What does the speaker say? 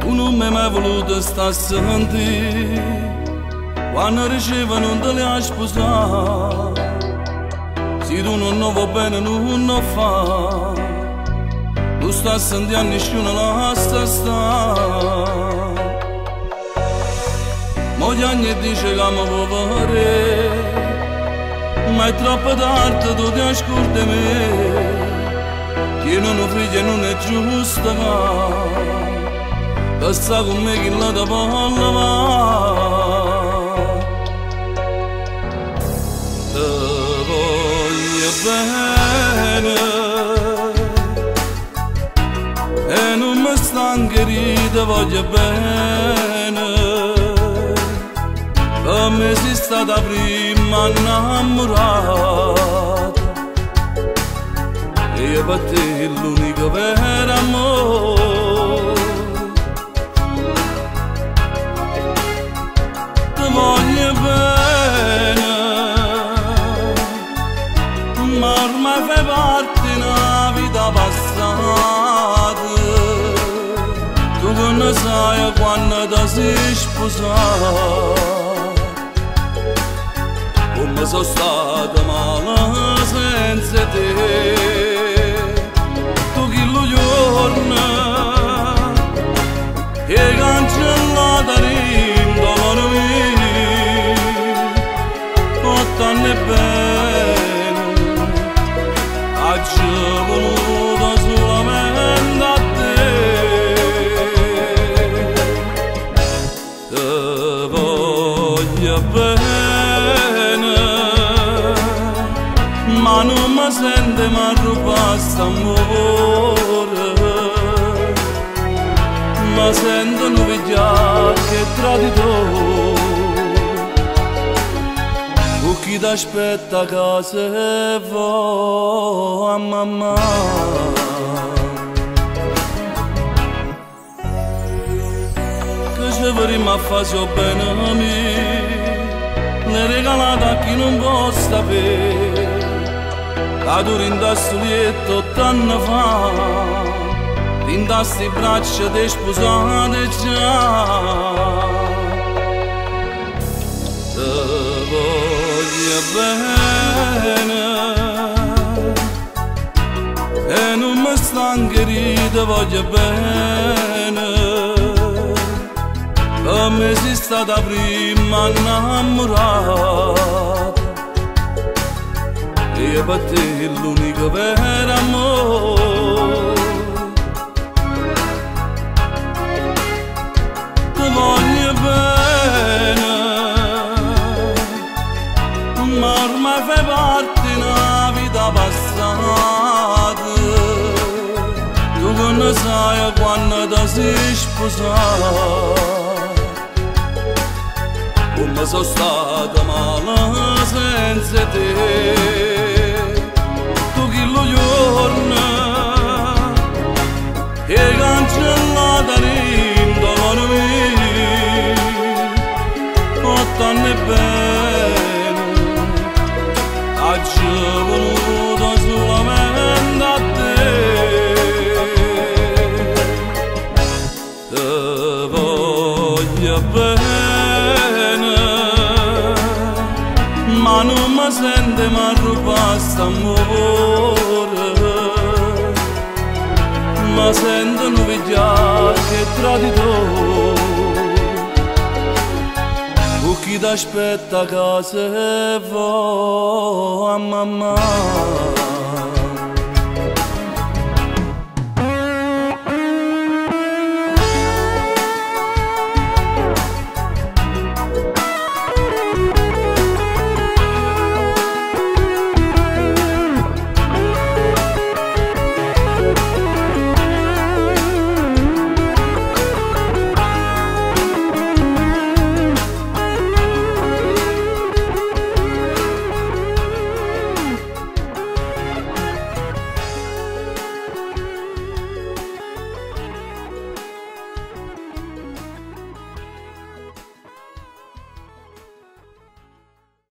Tu non mi hai mai voluto sta a sentire quando ricevo non te le hai sposare. Se tu non va bene non lo fa, tu stai sentendo nessuno la sta. Moglie dice che mi vuoi vedere, ma è troppo tardi, tu ti ascolti me, che non ho figli e non è giusto che sta con me che la ti parla. Te voglio bene e non mi stancherò, te voglio bene, come sei stata prima innamorata, e per te è l'unico vero amore. Te voglio bene, ma ormai fai parte di una vita passata. Tu che ne sai quando ti sei sposata, come sono stata male senza te. Tu che lo giorno e cancellata rindolore mio, 8 anni bene, oggi voluto solamente a te. Te voglio bene, ma non mi sento mai rubato st'amore, mi sento un vigliacco e traditore, con chi ti aspetta a casa e va a mamma. Che ci vorremmo a fare so bene a me, ne regalata a chi non può sapere, la tu rindassi lietto 8 anni fa, rindassi i braccia dei sposate già. Te voglio bene e non mi stancherò, te voglio bene, come sei stata prima innamorata, e per te è l'unico vero amore. Te voglio bene, ma ormai fai parte di una vita passata. Tu che ne sai quando ti sei sposata, come sono stata male senza te. Tu che lo giorno e cancellata rindolore mio, 8 anni bene, oggi voluto solamente a te. Te voglio bene, ma non mi sento mai rubato st'amore, mi sento un vigliacco e traditore, con chi ti aspetta a casa e va a mamma.